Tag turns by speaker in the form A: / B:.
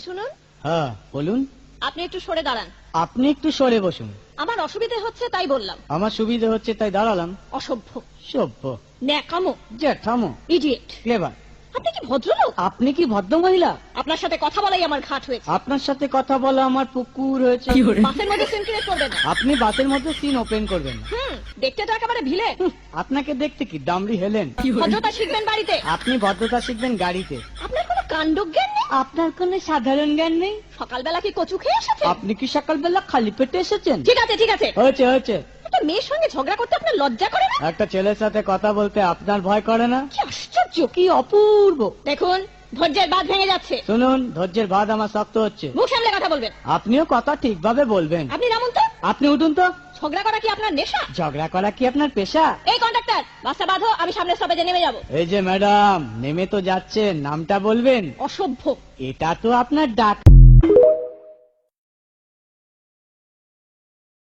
A: শুনুন।
B: হ্যাঁ বলুন।
A: আপনি একটু সরে দাঁড়ান।
B: আপনি একটু সরে বসুন।
A: আমার অসুবিধে হচ্ছে তাই বললাম।
B: আমার সুবিধা হচ্ছে তাই দাঁড়ালাম।
A: অসভ্য,
B: সভ্য,
A: ন্যাকামো,
B: জ্যাঠামো,
A: ইডিয়েট।
B: ক্লেভার।
A: আপনি কি ভদ্রলোক?
B: আপনি কি ভদ্র মহিলা?
A: আপনার সাথে কথা বলাই আমার ঘাট হয়েছে।
B: আপনার সাথে কথা বলা আমার পুকুর হয়েছে।
A: বাসের মধ্যে সিন ক্রিয়েট করবেন না।
B: আপনি বাসের মধ্যে সিন ওপেন করবেন না।
A: দেখতে তো একেবারে ভিলে।
B: আপনাকে দেখতে কি দামড়ি হেলেন?
A: ভদ্রতা শিখবেন বাড়িতে।
B: আপনি ভদ্রতা শিখবেন গাড়িতে।
A: আপনার কোনো কাণ্ডজ্ঞান নেই।
B: আপনার কোনো সাধারণ জ্ঞান নেই।
A: সকালবেলা কি কচু খেয়ে এসেছেন?
B: আপনি কি সকালবেলা খালি পেটে এসেছেন?
A: ঠিক আছে ঠিক আছে।
B: হয়েছে হয়েছে।
A: একটা মেয়ের সঙ্গে ঝগড়া করতে আপনার লজ্জা করে না?
B: একটা ছেলের সাথে কথা বলতে আপনার ভয় করে না?
A: কি আশ্চর্য,
B: কি অপূর্ব।
A: দেখুন ধৈর্যের বাঁধ ভেঙে যাচ্ছে।
B: শুনুন, ধৈর্যের বাঁধ আমার শক্ত হচ্ছে।
A: মুখ সামলে কথা বলবেন।
B: আপনিও কথা ঠিকভাবে বলবেন।
A: আপনি নামুন তো।
B: আপনি উঠুন তো।
A: ঝগড়া করা কি আপনার নেশা?
B: ঝগড়া করা কি আপনার পেশা?
A: এই কন্ডাক্টর, বাসটা বাঁধো, আমি সামনের স্টপেজে নেমে যাব।
B: এই যে ম্যাডাম, নেমে তো যাচ্ছেন, নামটা বলবেন।
A: অসভ্য।
B: এটা তো আপনার ডাক।